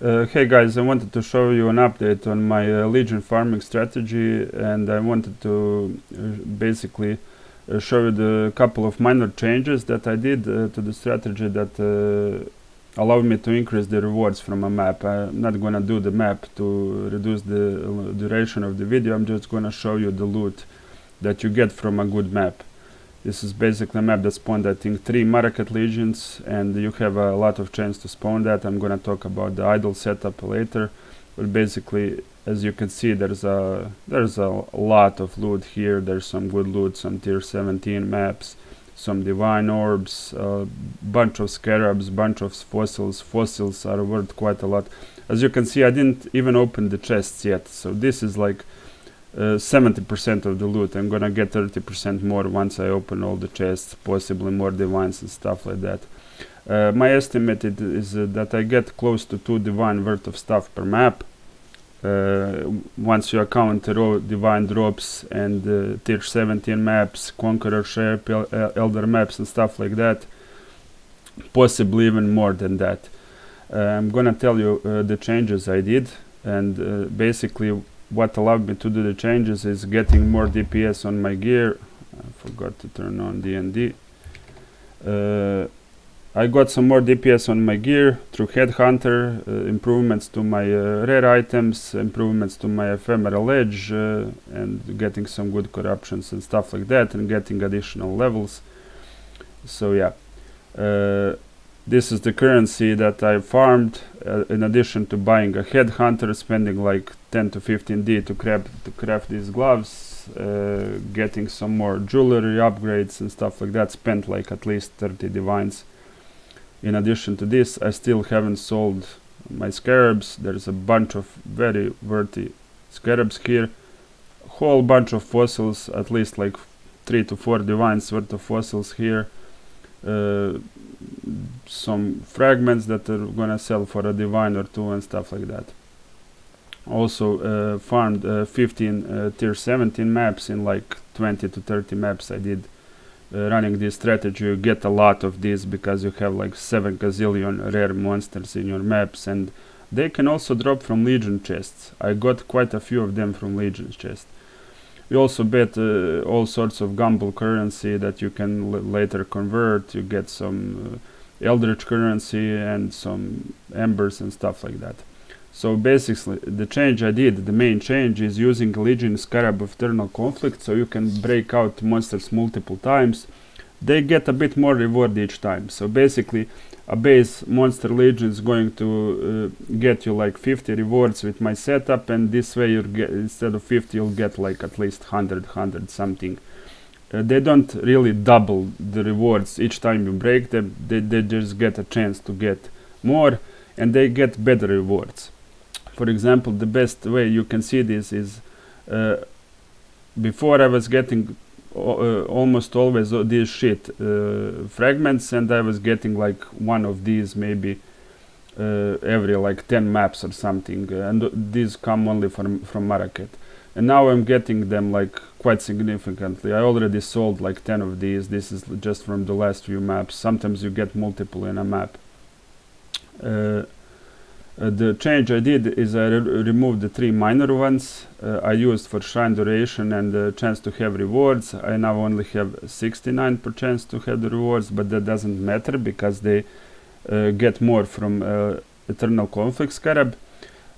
Hey guys, I wanted to show you an update on my Legion farming strategy, and I wanted to basically show you the couple of minor changes that I did to the strategy that allowed me to increase the rewards from a map. I'm not gonna do the map to reduce the duration of the video. I'm just gonna show you the loot that you get from a good map. This is basically a map that spawned, I think, 3 maraketh legions, and you have a lot of chance to spawn that. I'm gonna talk about the idle setup later, but basically, as you can see, there's a lot of loot here. There's some good loot, some tier 17 maps, some divine orbs, a bunch of scarabs, bunch of fossils. Fossils are worth quite a lot. As you can see, I didn't even open the chests yet, so this is like 70% of the loot. I'm gonna get 30% more once I open all the chests, possibly more divines and stuff like that. My estimate is that I get close to 2 divine worth of stuff per map. Once you account raw divine drops and tier 17 maps, conqueror share, elder maps and stuff like that, possibly even more than that. I'm gonna tell you the changes I did, and basically what allowed me to do the changes is getting more DPS on my gear. I forgot to turn on D&D. I got some more DPS on my gear through Headhunter, improvements to my rare items, improvements to my ephemeral edge, and getting some good corruptions and stuff like that, and getting additional levels. So yeah. This is the currency that I farmed, in addition to buying a headhunter, spending like 10 to 15 D to craft these gloves, getting some more jewelry upgrades and stuff like that, spent like at least 30 divines. In addition to this, I still haven't sold my scarabs. There's a bunch of very worthy scarabs here, a whole bunch of fossils, at least like 3 to 4 divines worth of fossils here. Some fragments that are gonna sell for a divine or 2 and stuff like that. Also farmed 15 tier 17 maps in like 20 to 30 maps I did. Running this strategy, you get a lot of these because you have like 7 gazillion rare monsters in your maps, and they can also drop from Legion chests. I got quite a few of them from Legion chests. You also bet all sorts of gamble currency that you can later convert. You get some eldritch currency and some embers and stuff like that. So basically, the change I did, the main change, is using Legion Scarab of Eternal Conflict, so you can break out monsters multiple times. They get a bit more reward each time. So basically, a base monster legion is going to get you like 50 rewards with my setup, and this way you get, instead of 50, you'll get like at least 100 something. They don't really double the rewards each time you break them. They just get a chance to get more, and they get better rewards. For example, the best way you can see this is before I was getting almost always these shit fragments, and I was getting like one of these maybe every like 10 maps or something, and these come only from maraketh. And now I'm getting them like quite significantly. I already sold like 10 of these. This is just from the last few maps. Sometimes you get multiple in a map. The change I did is I removed the 3 minor ones I used for shrine duration and the chance to have rewards. I now only have 69% chance to have the rewards, but that doesn't matter because they get more from Eternal Conflict Scarab.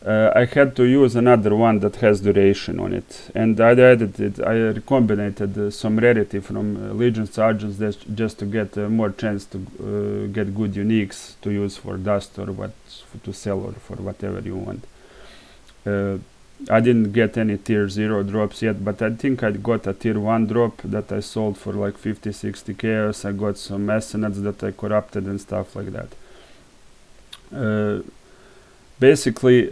I had to use another one that has duration on it, and I added it. I recombinated some rarity from Legion Sergeants just to get more chance to get good uniques to use for dust or what to sell or for whatever you want. I didn't get any tier 0 drops yet, but I think I got a tier 1 drop that I sold for like 50-60 chaos. I got some messanates that I corrupted and stuff like that. Basically,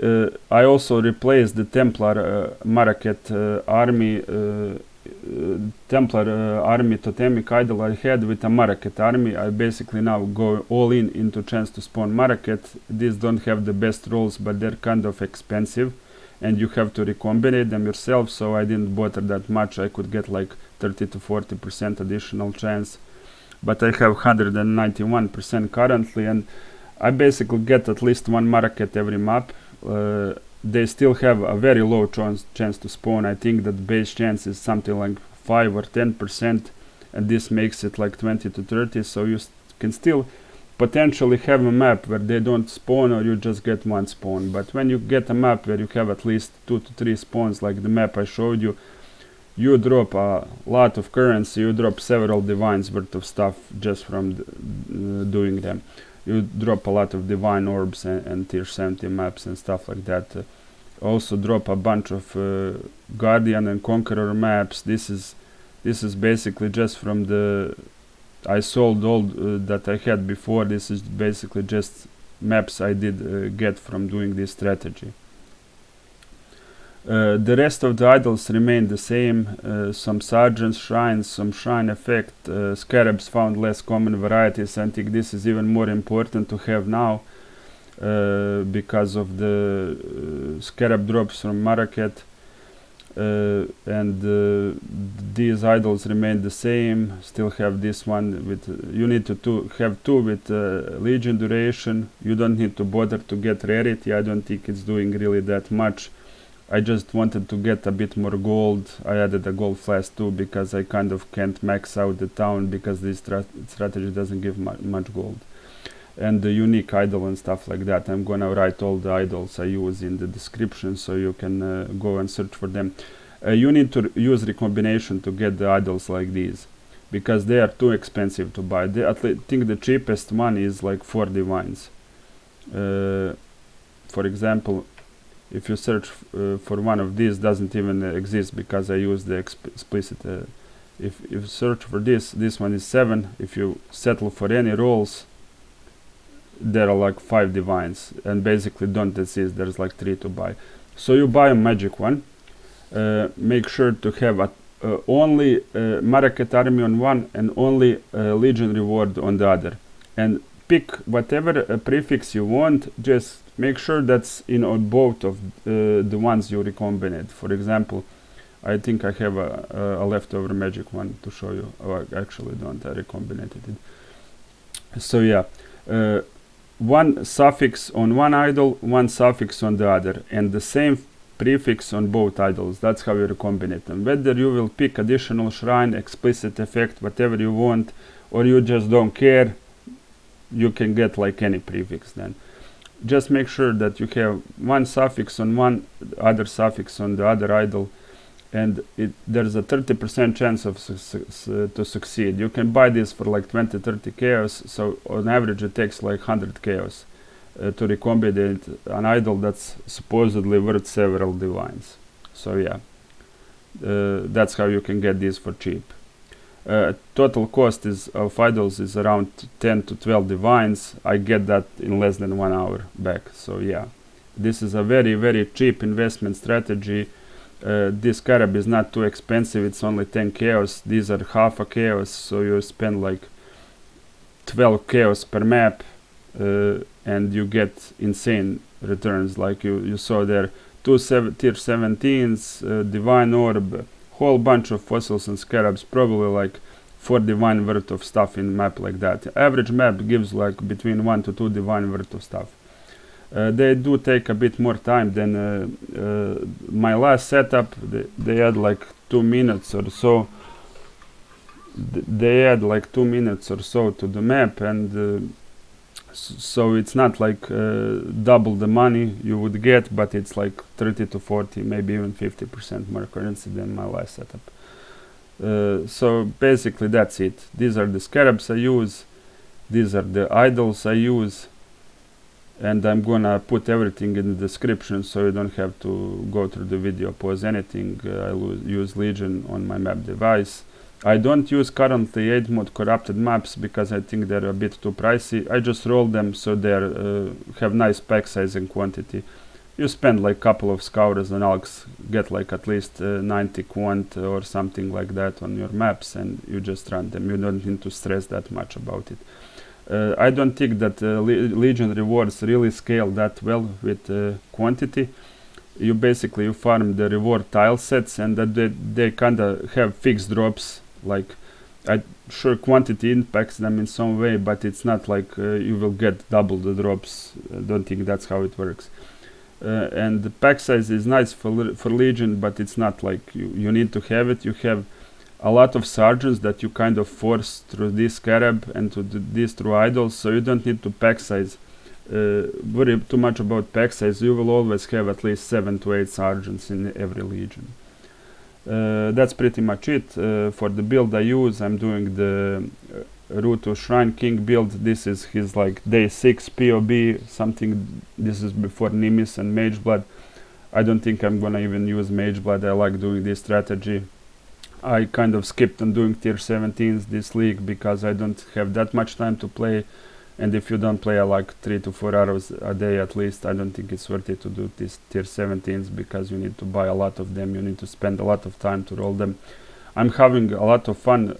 I also replaced the Templar maraketh army, army totemic idol I had with a maraketh army. I basically now go all into chance to spawn maraketh. These don't have the best rolls, but they're kind of expensive, and you have to recombinate them yourself, so I didn't bother that much. I could get like 30 to 40% additional chance, but I have 191% currently, and I basically get at least one maraketh every map. They still have a very low chance to spawn. I think that base chance is something like 5 or 10%, and this makes it like 20 to 30, so you can still potentially have a map where they don't spawn, or you just get one spawn. But when you get a map where you have at least 2 to 3 spawns, like the map I showed you, you drop a lot of currency, you drop several divines worth of stuff just from doing them. You drop a lot of divine orbs and tier 70 maps and stuff like that. Also drop a bunch of guardian and conqueror maps. This is basically just from the I sold all that I had before. This is basically just maps I did get from doing this strategy. The rest of the idols remain the same. Some sergeants, shrines, some shrine effect, scarabs found less common varieties. I think this is even more important to have now because of the scarab drops from maraketh. And these idols remain the same. Still have this one with you need to have 2 with legion duration. You don't need to bother to get rarity. I don't think it's doing really that much. I just wanted to get a bit more gold. I added a gold flask too because I kind of can't max out the town because this strategy doesn't give much gold. And the unique idol and stuff like that. I'm gonna write all the idols I use in the description so you can go and search for them. You need to use recombination to get the idols like these because they are too expensive to buy. I think the cheapest one is like 4 divines. For example, if you search for one of these, doesn't even exist because I use the explicit. If you search for this one is 7. If you settle for any rolls, there are like 5 divines, and basically don't exist. There's like 3 to buy. So you buy a magic one. Make sure to have only maraketh army on one and only legion reward on the other, and pick whatever prefix you want. Just make sure that's in on both of the ones you recombinate. For example, I think I have a leftover magic one to show you. Oh, I actually don't. I recombinated it. So yeah, one suffix on one idol, one suffix on the other, and the same prefix on both idols. That's how you recombinate them. Whether you will pick additional shrine, explicit effect, whatever you want, or you just don't care, you can get like any prefix then. Just make sure that you have one suffix on one, other suffix on the other idol, and there's a 30% chance of to succeed. You can buy this for like 20-30 chaos, so on average it takes like 100 chaos to recombinate an idol that's supposedly worth several divines. So yeah, that's how you can get these for cheap. Total cost of idols is around 10 to 12 divines. I get that in less than 1 hour back. So yeah, this is a very, very cheap investment strategy. This scarab is not too expensive. It's only 10 chaos. These are half a chaos, so you spend like 12 chaos per map, and you get insane returns. Like you saw there, 2 tier 17s, divine orb, whole bunch of fossils and scarabs, probably like 4 divine worth of stuff in map like that. Average map gives like between 1 to 2 divine worth of stuff. They do take a bit more time than my last setup. They had like 2 minutes or so. They add like 2 minutes or so to the map, and so it's not like double the money you would get, but it's like 30 to 40, maybe even 50% more currency than my last setup. So basically that's it. These are the scarabs I use, these are the idols I use, and I'm gonna put everything in the description so you don't have to go through the video, pause anything. I use Legion on my map device. I don't use currently 8 mod corrupted maps because I think they're a bit too pricey. I just roll them so they have nice pack size and quantity. You spend like couple of scours and alks, get like at least 90 quant or something like that on your maps, and you just run them. You don't need to stress that much about it. I don't think that Legion rewards really scale that well with quantity. You basically farm the reward tile sets, and that they kind of have fixed drops. Like I sure, quantity impacts them in some way, but it's not like you will get double the drops. I don't think that's how it works. And the pack size is nice for Legion, but it's not like you need to have it. You have a lot of sergeants that you kind of force through this scarab and to this through idols, so you don't need to pack size. Worry too much about pack size. You will always have at least 7 to 8 sergeants in every Legion. That's pretty much it. For the build I use, I'm doing the Root to Shrine King build. This is his like day 6 POB something. This is before Nimis and Mageblood. I don't think I'm gonna even use Mageblood. I like doing this strategy. I kind of skipped on doing tier 17s this league because I don't have that much time to play, and if you don't play like 3 to 4 hours a day at least, I don't think it's worth it to do these tier 17s because you need to buy a lot of them, you need to spend a lot of time to roll them. I'm having a lot of fun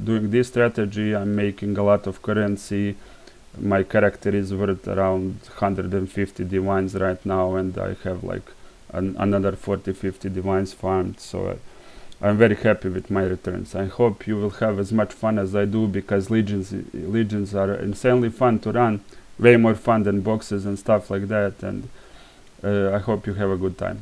doing this strategy. I'm making a lot of currency. My character is worth around 150 divines right now, and I have like another 40-50 divines farmed, so I'm very happy with my returns. I hope you will have as much fun as I do, because legions are insanely fun to run, way more fun than boxes and stuff like that, and I hope you have a good time.